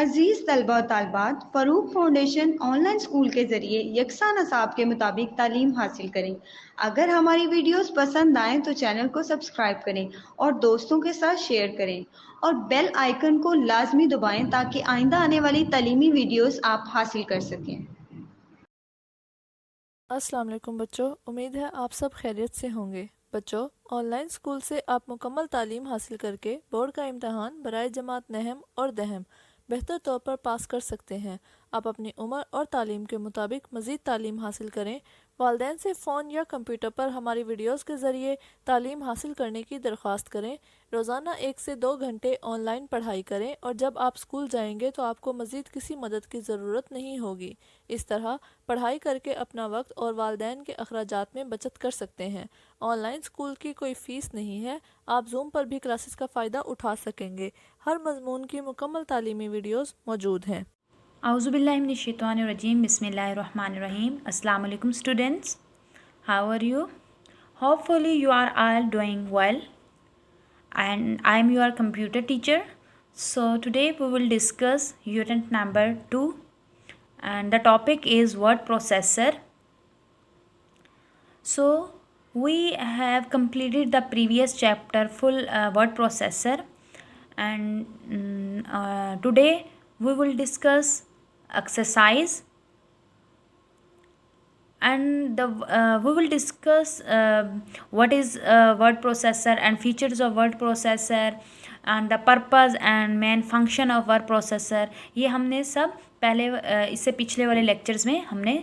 अजीज़ तलबा और तालबात, Farooq foundation online school के ज़रिए यकसा नसाब के मुताबिक तालीम हासिल करें। अगर हमारी वीडियोस पसंद आएँ तो चैनल को सब्सक्राइब करें और दोस्तों के साथ शेयर करें और बेल आइकन को लाजमी दबाएं ताकि आइंदा आने वाली तालीमी वीडियोस आप हासिल कर सकें। अस्सलाम वालेकुम बच्चों, उम्मीद है आप सब खैरियत से होंगे। बच्चों, ऑनलाइन स्कूल से आप मुकम्मल तालीम हासिल करके बोर्ड का इम्तहान बराए जमात नहम और दहम बेहतर तौर पर पास कर सकते हैं। आप अपनी उम्र और तालीम के मुताबिक मज़ीद तालीम हासिल करें। वालदैन से फ़ोन या कंप्यूटर पर हमारी वीडियोस के ज़रिए तालीम हासिल करने की दरख्वास्त करें। रोज़ाना 1 से 2 घंटे ऑनलाइन पढ़ाई करें और जब आप स्कूल जाएंगे तो आपको मज़ीद किसी मदद की ज़रूरत नहीं होगी। इस तरह पढ़ाई करके अपना वक्त और वालदैन के अखराजात में बचत कर सकते हैं। ऑनलाइन स्कूल की कोई फ़ीस नहीं है। आप जूम पर भी क्लासेस का फ़ायदा उठा सकेंगे। हर मजमून की मुकम्मल तालीमी वीडियोस मौजूद हैं। Auzubillahiminash-shaytanir-rajim. Bismillahir-Rahmanir-Rahim. Assalamu alaikum students. How are you? Hopefully you are all doing well. And I am your computer teacher. So today we will discuss unit number 2. And the topic is word processor. So we have completed the previous chapter full word processor. And today we will discuss exercise, and we will discuss what is word processor and features of word processor and the purpose and main function of word processor. ये हमने सब पहले इससे पिछले वाले lectures में हमने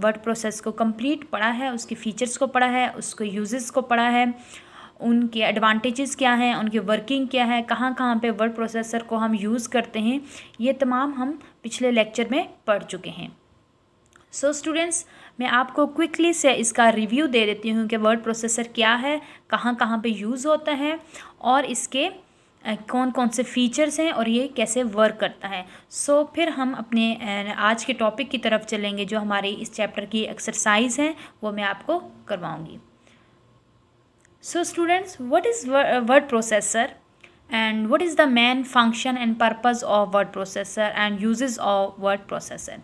word process को कंप्लीट पढ़ा है, उसके फीचर्स को पढ़ा है, उसको यूजेस को पढ़ा है, उनके एडवांटेजेस क्या हैं, उनकी वर्किंग क्या है, कहाँ कहाँ पे वर्ड प्रोसेसर को हम यूज़ करते हैं, ये तमाम हम पिछले लेक्चर में पढ़ चुके हैं। सो स्टूडेंट्स, मैं आपको क्विकली से इसका रिव्यू दे देती हूँ कि वर्ड प्रोसेसर क्या है, कहाँ कहाँ पे यूज़ होता है और इसके कौन कौन से फीचर्स हैं और ये कैसे वर्क करता है। सो फिर हम अपने आज के टॉपिक की तरफ चलेंगे, जो हमारी इस चैप्टर की एक्सरसाइज है वो मैं आपको करवाऊँगी। So students, what is word processor and what is the main function and purpose of word processor and uses of word processor?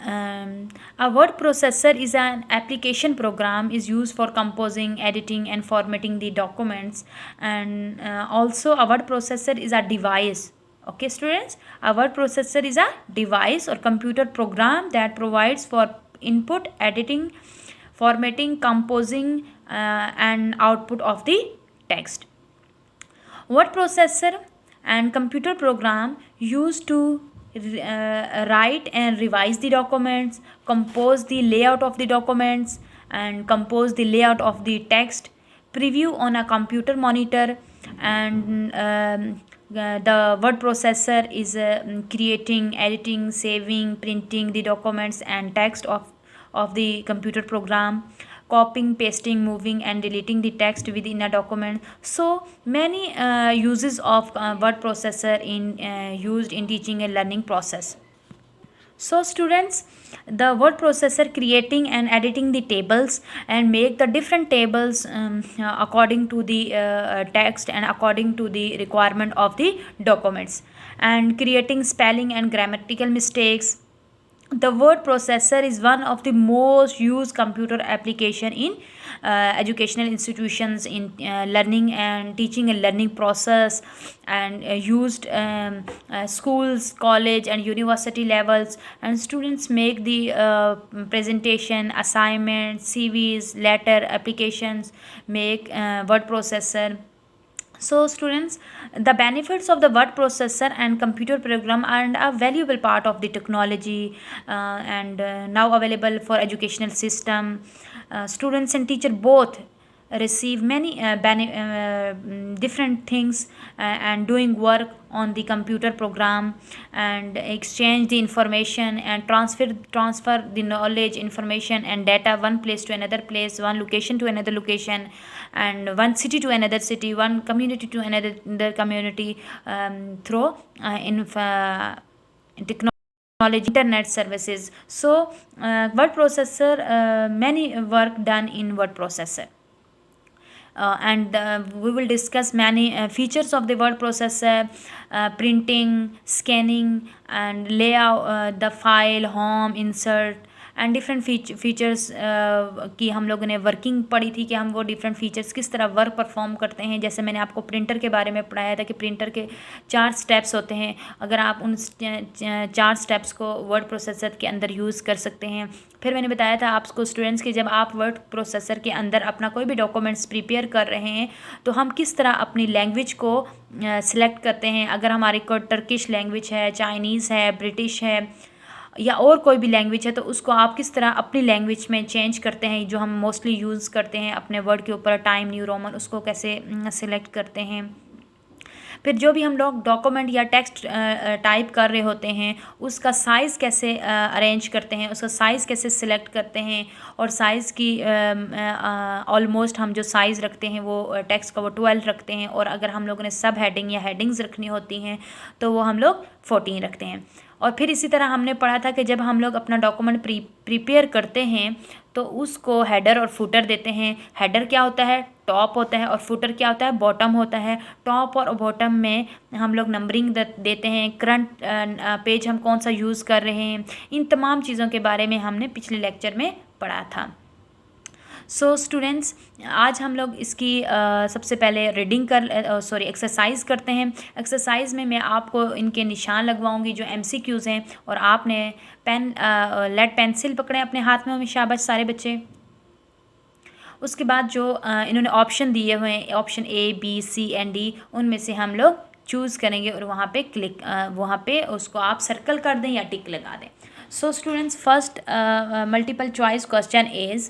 A word processor is an application program is used for composing, editing and formatting the documents, and also a word processor is a device. Okay students, a word processor is a device or computer program that provides for input, editing, formatting, composing and output of the text. Word processor and computer program used to write and revise the documents, compose the layout of the documents and compose the layout of the text, preview on a computer monitor, and the word processor is creating, editing, saving, printing the documents and text of the computer program, copying, pasting, moving and deleting the text within a document. So many uses of word processor used in teaching and learning process. So students, the word processor creating and editing the tables and make the different tables according to the text and according to the requirement of the documents, and creating spelling and grammatical mistakes. The word processor is one of the most used computer application in educational institutions in learning and teaching and learning process, and used schools, college and university levels, and students make the presentation, assignments, CVs, letter applications, make word processor. So students, the benefits of the word processor and computer program are a valuable part of the technology and now available for educational system. Students and teacher both receive many different things and doing work on the computer program and exchange the information and transfer the knowledge, information and data one place to another place, one location to another location, and one city to another city, one community to another community through technology, internet services. So word processor, many work done in word processor. and we will discuss many features of the word processor, printing, scanning, and layout the file, home, insert and different features की हम लोगों ने working पढ़ी थी कि हम वो different features किस तरह वर्क परफॉर्म करते हैं। जैसे मैंने आपको प्रिंटर के बारे में पढ़ाया था कि प्रिंटर के 4 स्टेप्स होते हैं, अगर आप उन 4 स्टेप्स को वर्ड प्रोसेसर के अंदर यूज़ कर सकते हैं। फिर मैंने बताया था आपको स्टूडेंट्स कि जब आप वर्ड प्रोसेसर के अंदर अपना कोई भी डॉक्यूमेंट्स प्रिपेयर कर रहे हैं तो हम किस तरह अपनी लैंग्वेज को सिलेक्ट करते हैं। अगर हमारी कोई टर्किश लैंग्वेज है, चाइनीज़ है, ब्रिटिश है या और कोई भी लैंग्वेज है तो उसको आप किस तरह अपनी लैंग्वेज में चेंज करते हैं। जो हम मोस्टली यूज़ करते हैं अपने वर्ड के ऊपर, टाइम न्यू रोमन, उसको कैसे सिलेक्ट करते हैं। फिर जो भी हम लोग डॉक्यूमेंट या टेक्स्ट टाइप कर रहे होते हैं उसका साइज़ कैसे अरेंज करते हैं, उसका साइज़ कैसे सिलेक्ट करते हैं। और साइज़ की ऑलमोस्ट हम जो साइज़ रखते हैं वो टेक्स्ट का वो 12 रखते हैं, और अगर हम लोगों ने सब हेडिंग या हेडिंग्स रखनी होती हैं तो वो हम लोग 14 रखते हैं। और फिर इसी तरह हमने पढ़ा था कि जब हम लोग अपना डॉक्यूमेंट प्रिपेयर करते हैं तो उसको हेडर और फुटर देते हैं। हेडर क्या होता है, टॉप होता है, और फुटर क्या होता है, बॉटम होता है। टॉप और बॉटम में हम लोग नंबरिंग देते हैं, करंट पेज हम कौन सा यूज़ कर रहे हैं, इन तमाम चीज़ों के बारे में हमने पिछले लेक्चर में पढ़ा था। सो स्टूडेंट्स, आज हम लोग इसकी सबसे पहले रीडिंग एक्सरसाइज करते हैं। एक्सरसाइज में मैं आपको इनके निशान लगवाऊंगी जो MCQs हैं, और आपने लेड पेंसिल पकड़े अपने हाथ में। शाबाश सारे बच्चे। उसके बाद जो इन्होंने ऑप्शन दिए हुए हैं, option A, B, C and D, उनमें से हम लोग चूज़ करेंगे और वहाँ पे उसको आप सर्कल कर दें या टिक लगा दें। So students, first multiple choice question is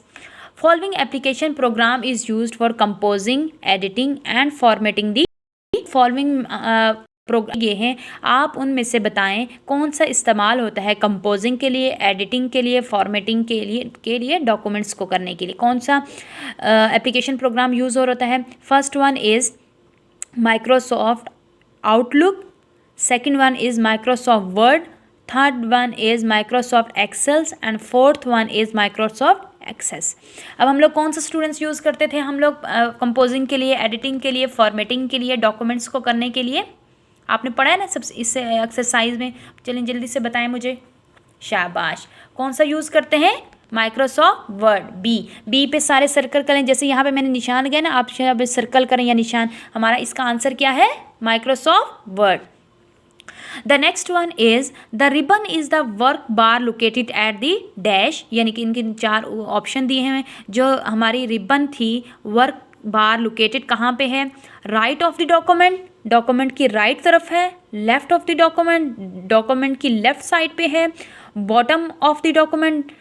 following application program is used for composing, editing and formatting the following program ये हैं, आप उनमें से बताएं कौन सा इस्तेमाल होता है कंपोजिंग के लिए, एडिटिंग के लिए, फॉर्मेटिंग के लिए डॉक्यूमेंट्स को करने के लिए कौन सा एप्लीकेशन प्रोग्राम यूज़ हो रहा है। First one is Microsoft Outlook, second one is Microsoft Word, third one is Microsoft excels and fourth one is Microsoft Access. अब हम लोग कौन सा स्टूडेंट्स यूज़ करते थे, हम लोग कंपोजिंग के लिए, एडिटिंग के लिए, फॉर्मेटिंग के लिए, डॉक्यूमेंट्स को करने के लिए। आपने पढ़ा है ना सब इस एक्सरसाइज में। चलिए जल्दी से बताएं मुझे। शाबाश। कौन सा यूज़ करते हैं, माइक्रोसॉफ्ट वर्ड। बी पे सारे सर्कल करें, जैसे यहाँ पे मैंने निशान गया ना, आप यहाँ पे सर्कल करें या निशान। हमारा इसका आंसर क्या है, Microsoft word. The next one is the ribbon is the work bar located at the dash, यानी कि इनके 4 ऑप्शन दिए हैं। जो हमारी रिबन थी, वर्क बार लोकेटेड कहाँ पे है, right of the document, document की राइट तरफ है, left of the document, document की लेफ्ट साइड पे है, bottom of the document,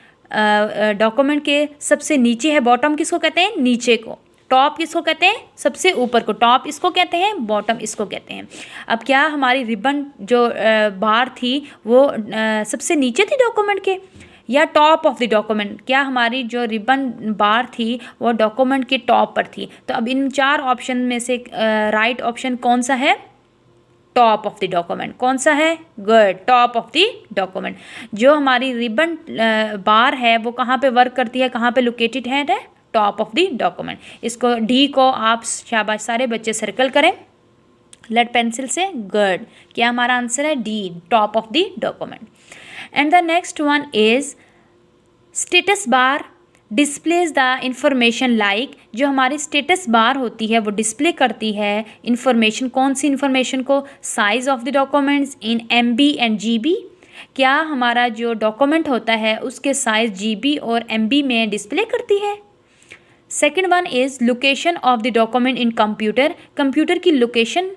document के सबसे नीचे है। बॉटम किसको कहते हैं, नीचे को। टॉप किसको कहते हैं, सबसे ऊपर को। टॉप इसको कहते हैं, बॉटम इसको कहते हैं। अब क्या हमारी रिबन जो बार थी वो सबसे नीचे थी डॉक्यूमेंट के, या टॉप ऑफ द डॉक्यूमेंट? क्या हमारी जो रिबन बार थी वो डॉक्यूमेंट के टॉप पर थी? तो अब इन 4 ऑप्शन में से राइट ऑप्शन कौन सा है, टॉप ऑफ द डॉक्यूमेंट। कौन सा है, good, top of the document. जो हमारी रिबन बार है वो कहाँ पे वर्क करती है, कहाँ पे लोकेटेड है, टॉप ऑफ द डॉक्यूमेंट। इसको डी को आप शाबाश सारे बच्चे सर्कल करें लेड पेंसिल से, गुड। क्या हमारा आंसर है, D, top of the document. And the next one is status bar displays the information like. जो हमारी स्टेटस बार होती है वो डिस्प्ले करती है इंफॉर्मेशन। कौन सी इंफॉर्मेशन को, size of the documents in MB and GB। क्या हमारा जो डॉक्यूमेंट होता है उसके साइज GB और MB में डिस्प्ले करती है। Second one is location of the document in computer. Computer की लोकेशन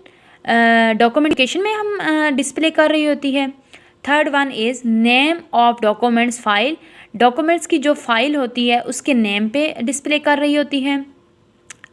डॉक्यूमेंटेशन में हम डिस्प्ले कर रही होती है। Third one is name of documents file. Documents की जो फाइल होती है उसके नेम पे डिस्प्ले कर रही होती है।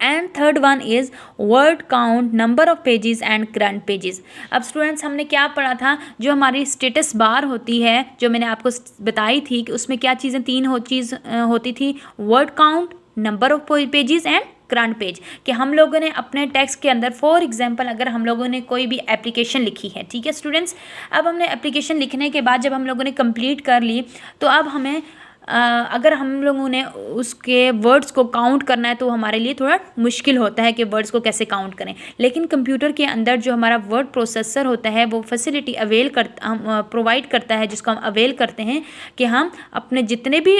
And third one is word count, number of pages and current pages. अब स्टूडेंट्स हमने क्या पढ़ा था, जो हमारी स्टेटस बार होती है जो मैंने आपको बताई थी कि उसमें क्या चीज़ें 3 चीज़ होती थी, word count, number of pages and current page. कि हम लोगों ने अपने टेक्स्ट के अंदर, फॉर एग्जांपल अगर हम लोगों ने कोई भी एप्लीकेशन लिखी है, ठीक है स्टूडेंट्स, अब हमने एप्लीकेशन लिखने के बाद जब हम लोगों ने कंप्लीट कर ली तो अब हमें अगर हम लोगों ने उसके वर्ड्स को काउंट करना है तो हमारे लिए थोड़ा मुश्किल होता है कि वर्ड्स को कैसे काउंट करें। लेकिन कंप्यूटर के अंदर जो हमारा वर्ड प्रोसेसर होता है वो फैसिलिटी प्रोवाइड करता है, जिसको हम अवेल करते हैं कि हम अपने जितने भी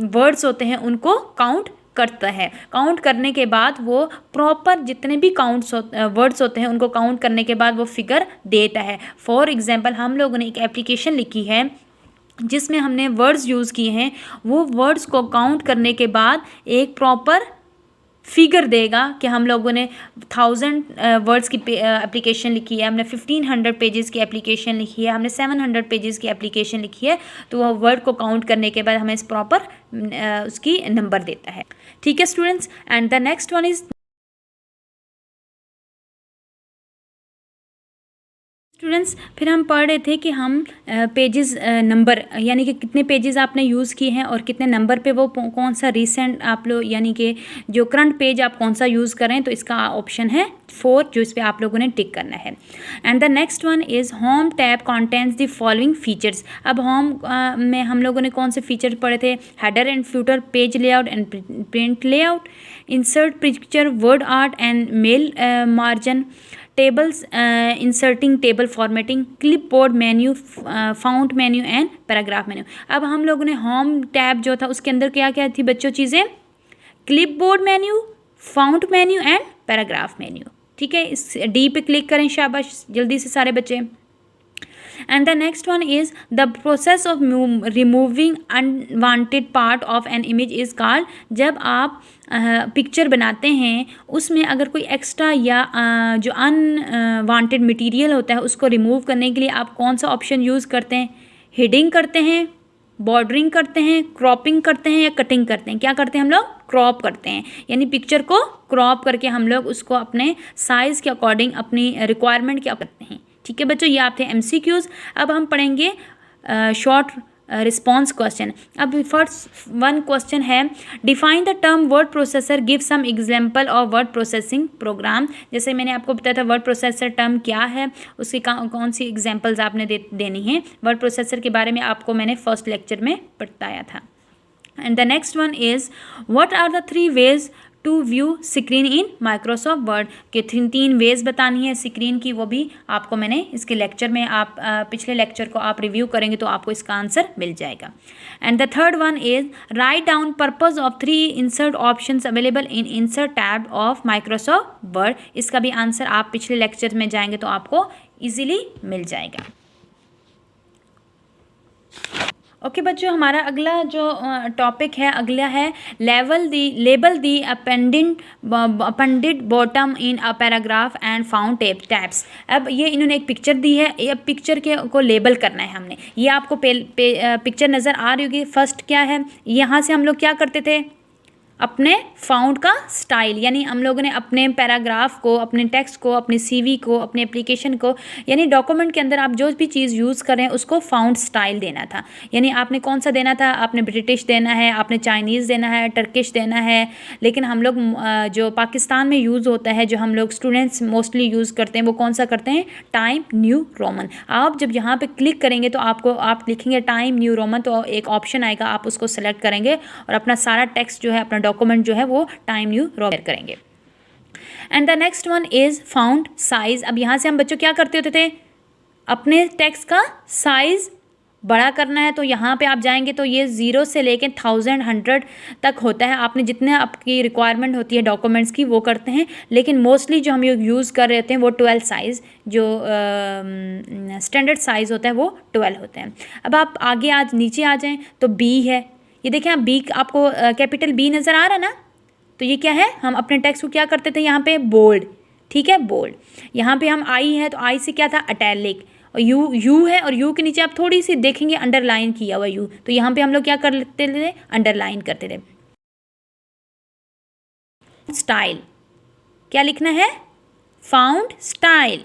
वर्ड्स होते हैं उनको काउंट करता है। काउंट करने के बाद वो प्रॉपर जितने भी वर्ड्स होते हैं उनको काउंट करने के बाद वो फिगर देता है। फॉर एग्जांपल हम लोगों ने एक एप्लीकेशन लिखी है जिसमें हमने वर्ड्स यूज़ किए हैं, वो वर्ड्स को काउंट करने के बाद एक प्रॉपर फिगर देगा कि हम लोगों ने 1000 वर्ड्स की एप्लीकेशन लिखी है, हमने 1500 पेजेस की एप्लीकेशन लिखी है, हमने 700 पेजेस की एप्लीकेशन लिखी है, तो वह वर्ड को काउंट करने के बाद हमें इस प्रॉपर उसकी नंबर देता है। ठीक है students, and the next one is students, फिर हम पढ़ रहे थे कि हम पेजेस नंबर यानी कि कितने पेजेस आपने यूज़ किए हैं और कितने नंबर पे वो कौन सा रीसेंट आप लोग यानी कि जो करंट पेज आप कौन सा यूज़ करें, तो इसका ऑप्शन है 4 जो इस पर आप लोगों ने टिक करना है। And the next one is home tab contents the following features. अब होम में हम लोगों ने कौन से फीचर पढ़े थे? Header and footer, page layout and print layout, insert picture, word art and mail margin, tables, inserting table formatting, clipboard menu, font menu and paragraph menu. अब हम लोगों ने होम टैब जो था उसके अंदर क्या क्या थी बच्चों चीज़ें? Clipboard menu, font menu and paragraph menu. ठीक है, इस डी पे क्लिक करें, शाबाश, जल्दी से सारे बच्चे। And the next one is the process of removing unwanted part of an image is called। जब आप पिक्चर बनाते हैं उसमें अगर कोई एक्स्ट्रा या जो अनवांटेड मटेरियल होता है उसको रिमूव करने के लिए आप कौन सा ऑप्शन यूज़ करते हैं? हेडिंग करते हैं, बॉर्डरिंग करते हैं, क्रॉपिंग करते हैं या कटिंग करते हैं? क्या करते हैं हम लोग? क्रॉप करते हैं, यानी पिक्चर को क्रॉप करके हम लोग उसको अपने साइज़ के अकॉर्डिंग अपनी रिक्वायरमेंट क्या करते हैं। ठीक है बच्चों, ये आप थे MCQs। अब हम पढ़ेंगे शॉर्ट रिस्पॉन्स क्वेश्चन। अब फर्स्ट वन क्वेश्चन है, define the term word processor, give some example of word processing program. जैसे मैंने आपको बताया था वर्ड प्रोसेसर टर्म क्या है, उसकी कौन सी एग्जांपल्स आपने देनी है। वर्ड प्रोसेसर के बारे में आपको मैंने फर्स्ट लेक्चर में बताया था। And the next one is what are the 3 ways to view screen in Microsoft Word. के 3 वेज बतानी है स्क्रीन की, वो भी आपको मैंने इसके लेक्चर में आप पिछले लेक्चर को आप रिव्यू करेंगे तो आपको इसका आंसर मिल जाएगा। And the third one is write down purpose of 3 insert options available in insert tab of Microsoft word. इसका भी आंसर आप पिछले लेक्चर में जाएंगे तो आपको ईजिली मिल जाएगा। ओके बच्चों, हमारा अगला जो टॉपिक है अगला है label the appended bottom in a paragraph and found tabs. अब ये इन्होंने एक पिक्चर दी है, अब पिक्चर के को लेबल करना है हमने। ये आपको पिक्चर नज़र आ रही होगी। फर्स्ट क्या है, यहाँ से हम लोग क्या करते थे? अपने फाउंड का स्टाइल, यानी हम लोगों ने अपने पैराग्राफ को, अपने टेक्स्ट को, अपने CV को, अपने एप्लीकेशन को, यानी डॉक्यूमेंट के अंदर आप जो भी चीज़ यूज़ कर रहे हैं उसको फाउंड स्टाइल देना था। यानी आपने कौन सा देना था? आपने ब्रिटिश देना है, आपने चाइनीज़ देना है, टर्किश देना है। लेकिन हम लोग जो पाकिस्तान में यूज़ होता है, जो हम लोग स्टूडेंट्स मोस्टली यूज़ करते हैं, वो कौन सा करते हैं? Time new Roman. आप जब यहाँ पर क्लिक करेंगे तो आप लिखेंगे टाइम न्यू रोमन, तो एक ऑप्शन आएगा, आप उसको सेलेक्ट करेंगे और अपना सारा टेक्स्ट जो है, अपना डॉक्यूमेंट जो है वो टाइम न्यू रोमन करेंगे। And the next one is found size. अब यहाँ से हम बच्चों क्या करते होते थे? अपने टेक्स्ट का साइज बड़ा करना है तो यहाँ पे आप जाएंगे तो ये 0 से लेके 1000 100 तक होता है। आपने जितने आपकी रिक्वायरमेंट होती है डॉक्यूमेंट्स की वो करते हैं, लेकिन मोस्टली जो हम यूज़ कर रहे होते हैं वो 12 साइज़, जो स्टैंडर्ड साइज़ होता है वो 12 होते हैं। अब आप आगे आज नीचे आ जाएँ तो B है, ये देखें आप B आपको कैपिटल B नज़र आ रहा है ना, तो ये क्या है? हम अपने टेक्स्ट को क्या करते थे? यहाँ पे बोल्ड, ठीक है, बोल्ड। यहाँ पे हम I है तो I से क्या था? अटैलिक। और U है और U के नीचे आप थोड़ी सी देखेंगे अंडरलाइन किया हुआ U, तो यहाँ पे हम लोग क्या करते थे? अंडरलाइन करते थे। स्टाइल क्या लिखना है? Found style,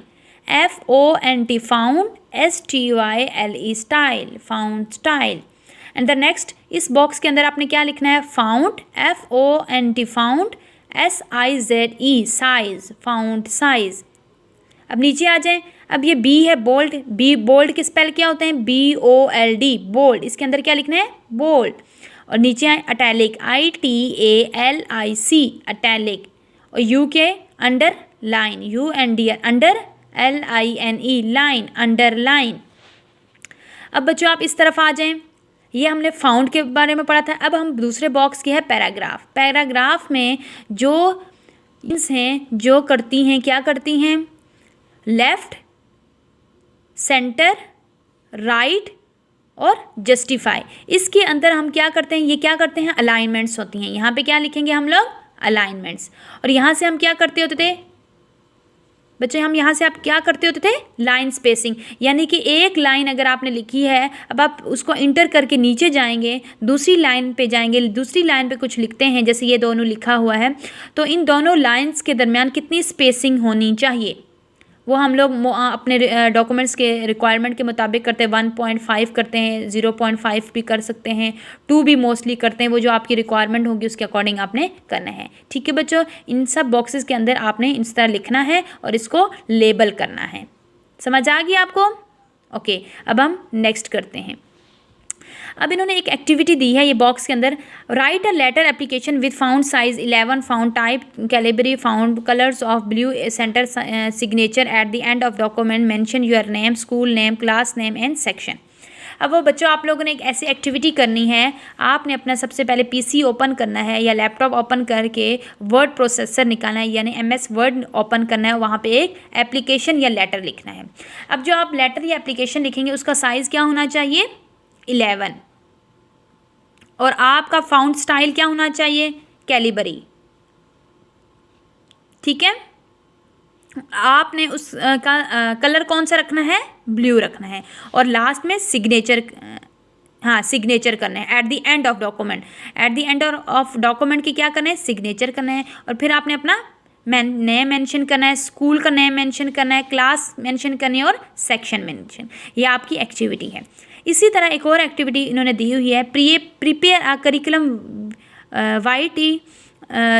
FONT found, STYLE style, found style. And the next, इस बॉक्स के अंदर आपने क्या लिखना है? Found, FONT found, SIZE size, found size. अब नीचे आ जाएं। अब ये बी है बोल्ड, बी बोल्ड के स्पेल क्या होते हैं, BOLD बोल्ड, इसके अंदर क्या लिखना है, बोल्ड। और नीचे आए अटैलिक, ITALIC अटैलिक, और यू के under line, UND under, LINE line, underline. अब बच्चों आप इस तरफ आ जाएं, ये हमने फाउंड के बारे में पढ़ा था। अब हम दूसरे बॉक्स की है पैराग्राफ। पैराग्राफ में जो हैं जो करती हैं, क्या करती हैं, लेफ्ट, सेंटर, राइट और जस्टिफाई। इसके अंदर हम क्या करते हैं, ये क्या करते हैं, अलाइनमेंट्स होती हैं। यहाँ पे क्या लिखेंगे हम लोग, अलाइनमेंट्स। और यहाँ से हम क्या करते होते थे बच्चे, हम यहाँ से आप क्या करते होते थे, लाइन स्पेसिंग, यानी कि एक लाइन अगर आपने लिखी है, अब आप उसको इंटर करके नीचे जाएंगे, दूसरी लाइन पे जाएंगे, दूसरी लाइन पे कुछ लिखते हैं, जैसे ये दोनों लिखा हुआ है, तो इन दोनों लाइंस के दरमियान कितनी स्पेसिंग होनी चाहिए, वो हम लोग अपने डॉक्यूमेंट्स के रिक्वायरमेंट के मुताबिक करते हैं। 1.5 करते हैं, 0.5 भी कर सकते हैं, 2 भी मोस्टली करते हैं। वो जो आपकी रिक्वायरमेंट होगी उसके अकॉर्डिंग आपने करना है। ठीक है बच्चों, इन सब बॉक्सेस के अंदर आपने इस तरह लिखना है और इसको लेबल करना है। समझ आ गई आपको? ओके, अब हम नेक्स्ट करते हैं। अब इन्होंने एक एक्टिविटी दी है ये बॉक्स के अंदर, write a letter application with font size 11, font type Calibri, font colours of blue, centre signature at the end of document, mention your name, school name, class name and section. अब वो बच्चों आप लोगों ने एक ऐसी एक्टिविटी करनी है, आपने अपना सबसे पहले PC ओपन करना है या लैपटॉप ओपन करके वर्ड प्रोसेसर निकालना है, यानी MS वर्ड ओपन करना है, वहाँ पे एक एप्लीकेशन या लेटर लिखना है। अब जो आप लेटर या एप्लीकेशन लिखेंगे उसका साइज़ क्या होना चाहिए, 11, और आपका फाउंड स्टाइल क्या होना चाहिए, कैलिबरी। ठीक है, आपने उस का कलर कौन सा रखना है, ब्लू रखना है, और लास्ट में सिग्नेचर, हाँ सिग्नेचर करना है eight the end of document. Eight the end of document की क्या करना है, सिग्नेचर करना है, और फिर आपने अपना नेम मेंशन करना है, स्कूल का नेम मेंशन करना है, क्लास मेंशन करनी है और सेक्शन मेंशन। ये आपकी एक्टिविटी है। इसी तरह एक और एक्टिविटी इन्होंने दी हुई है, प्रिपेयर आ करिकुलम YT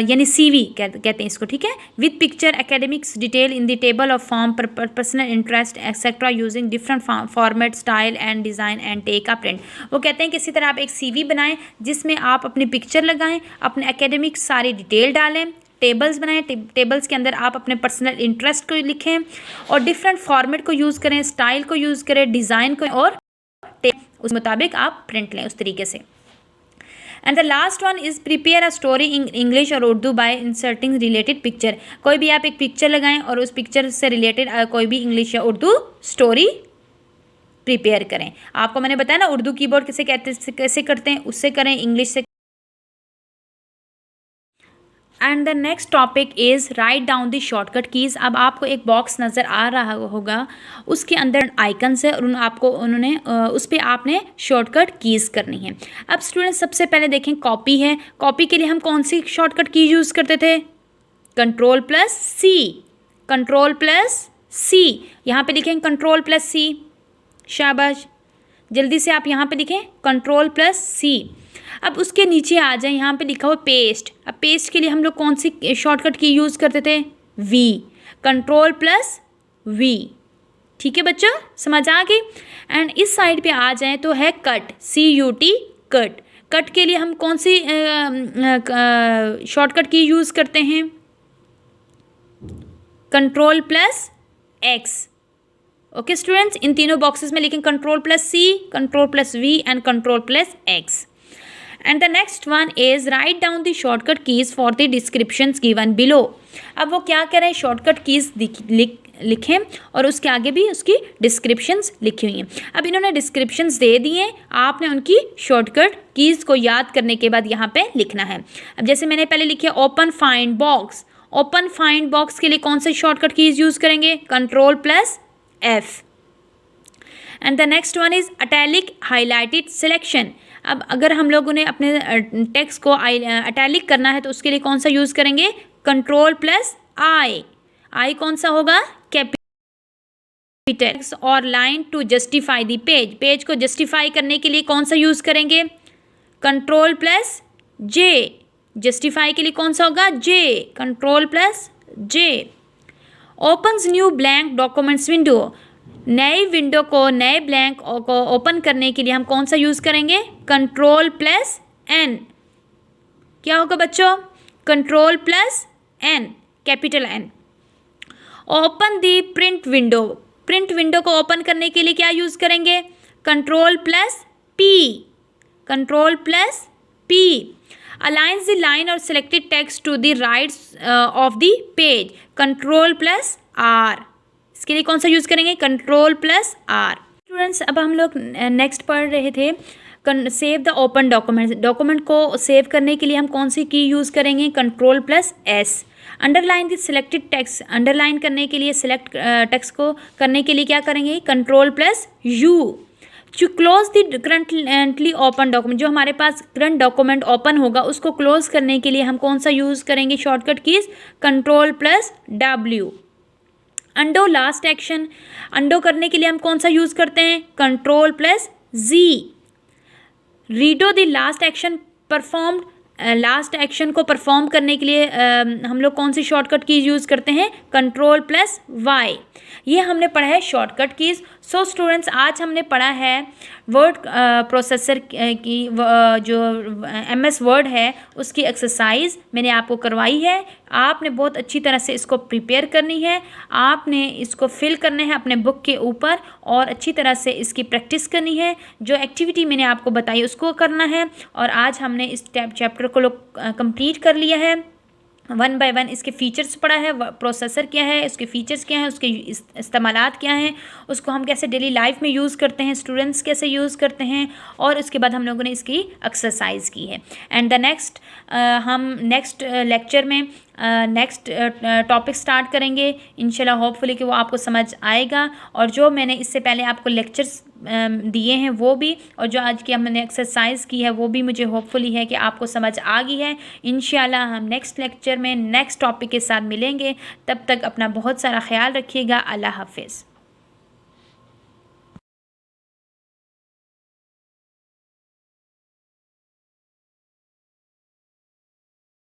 यानी CV कहते हैं इसको। ठीक है, with picture, academics detail in the table of form, personal interest etcetera, using different format, style and design and take a print. वो कहते हैं कि इसी तरह आप एक CV बनाएं जिसमें आप अपनी पिक्चर लगाएं, अपने एकेडमिक्स सारी डिटेल डालें, टेबल्स बनाएं, टेबल्स के अंदर आप अपने पर्सनल इंटरेस्ट को लिखें और डिफरेंट फॉर्मेट को यूज़ करें, स्टाइल को यूज़ करें, डिज़ाइन को, और उस मुताबिक आप प्रिंट लें उस तरीके से। And the last one is prepare a story in English और Urdu by inserting related picture. कोई भी आप एक पिक्चर लगाएं और उस पिक्चर से रिलेटेड कोई भी इंग्लिश या उर्दू स्टोरी प्रिपेयर करें। आपको मैंने बताया ना उर्दू कीबोर्ड कैसे करते हैं, उससे करें, इंग्लिश से। And the next topic is write down the shortcut keys. अब आपको एक बॉक्स नज़र आ रहा होगा, उसके अंदर आइकन्स है और उन्होंने उस पर आपने शॉर्टकट कीज़ करनी है। अब स्टूडेंट्स सबसे पहले देखें कॉपी है। कॉपी के लिए हम कौन सी शॉर्टकट की यूज़ करते थे, Ctrl+C, Ctrl+C। यहाँ पे लिखें Ctrl+C, शाबाश, जल्दी से आप यहाँ पे लिखें Ctrl+C। अब उसके नीचे आ जाए, यहाँ पे लिखा हुआ पेस्ट। अब पेस्ट के लिए हम लोग कौन सी शॉर्टकट की यूज़ करते थे, V, Ctrl+V। ठीक है बच्चों, समझ आ गई। एंड इस साइड पे आ जाए तो है कट, CUT, कट। कट के लिए हम कौन सी शॉर्टकट की यूज़ करते हैं, Ctrl+X। ओके स्टूडेंट्स, इन तीनों बॉक्सेस में लिखें Ctrl+C, Ctrl+V and Ctrl+X। And the next one is write down the shortcut keys for the descriptions given below। अब वो क्या करें, शॉर्टकट कीज़ लिखें और उसके आगे भी उसकी डिस्क्रिप्शंस लिखी हुई हैं। अब इन्होंने डिस्क्रिप्शंस दे दिए, आपने उनकी शॉर्टकट कीज़ को याद करने के बाद यहाँ पे लिखना है। अब जैसे मैंने पहले लिखे open find box. Open find box के लिए कौन से शॉर्टकट कीज़ यूज़ करेंगे, Ctrl+F। And the next one is italic highlighted selection. अब अगर हम लोगों ने अपने टेक्स्ट को अटैलिक करना है तो उसके लिए कौन सा यूज़ करेंगे, Ctrl+I। आई कौन सा होगा, कैपिटल। और line to justify the page, page को जस्टिफाई करने के लिए कौन सा यूज़ करेंगे, Ctrl+J। जस्टिफाई के लिए कौन सा होगा, J, Ctrl+J। opens new blank documents window. नई विंडो को, नए ब्लैंक को ओपन करने के लिए हम कौन सा यूज़ करेंगे? Ctrl+N. क्या होगा बच्चों? Ctrl+N, capital N. ओपन दी प्रिंट विंडो. प्रिंट विंडो को ओपन करने के लिए क्या यूज़ करेंगे? Ctrl+P. Ctrl+P. Aligns the line or selected text to the right of the page. Ctrl+R. इसके लिए कौन सा यूज़ करेंगे? Ctrl+R. स्टूडेंट्स, अब हम लोग नेक्स्ट पढ़ रहे थे save the open document. Document को सेव करने के लिए हम कौन सी की यूज़ करेंगे? Ctrl+S. Underline the selected text. Underline करने के लिए, सिलेक्ट टेक्स्ट को करने के लिए क्या करेंगे? Ctrl+U. To close the currently open document. जो हमारे पास करंट डॉक्यूमेंट ओपन होगा उसको क्लोज करने के लिए हम कौन सा यूज़ करेंगे शॉर्टकट कीज? Ctrl+W. अंडो लास्ट एक्शन. अंडो करने के लिए हम कौन सा यूज़ करते हैं? Ctrl+Z. Redo the last action performed. Last action को परफॉर्म करने के लिए हम लोग कौन सी शॉर्टकट कीज यूज़ करते हैं? Ctrl+Y. ये हमने पढ़ा है शॉर्टकट कीज. सो स्टूडेंट्स, आज हमने पढ़ा है वर्ड प्रोसेसर की जो MS वर्ड है उसकी एक्सरसाइज मैंने आपको करवाई है. आपने बहुत अच्छी तरह से इसको प्रिपेयर करनी है. आपने इसको फिल करना है अपने बुक के ऊपर और अच्छी तरह से इसकी प्रैक्टिस करनी है. जो एक्टिविटी मैंने आपको बताई उसको करना है. और आज हमने इस चैप्टर को कंप्लीट कर लिया है. 1 बाय 1 इसके फ़ीचर्स पढ़ा है. प्रोसेसर क्या है, उसके फ़ीचर्स क्या हैं, उसके इस्तेमालात क्या हैं, उसको हम कैसे डेली लाइफ में यूज़ करते हैं, स्टूडेंट्स कैसे यूज़ करते हैं, और उसके बाद हम लोगों ने इसकी एक्सरसाइज की है. एंड द नेक्स्ट हम नेक्स्ट लेक्चर में नेक्स्ट टॉपिक स्टार्ट करेंगे इंशाल्लाह. होपफुली कि वो आपको समझ आएगा. और जो मैंने इससे पहले आपको लेक्चर्स दिए हैं वो भी, और जो आज की हमने एक्सरसाइज की है वो भी मुझे होपफुली है कि आपको समझ आ गई है. इंशाल्लाह हम नेक्स्ट लेक्चर में नेक्स्ट टॉपिक के साथ मिलेंगे. तब तक अपना बहुत सारा ख्याल रखिएगा. अल्लाह हाफिज़.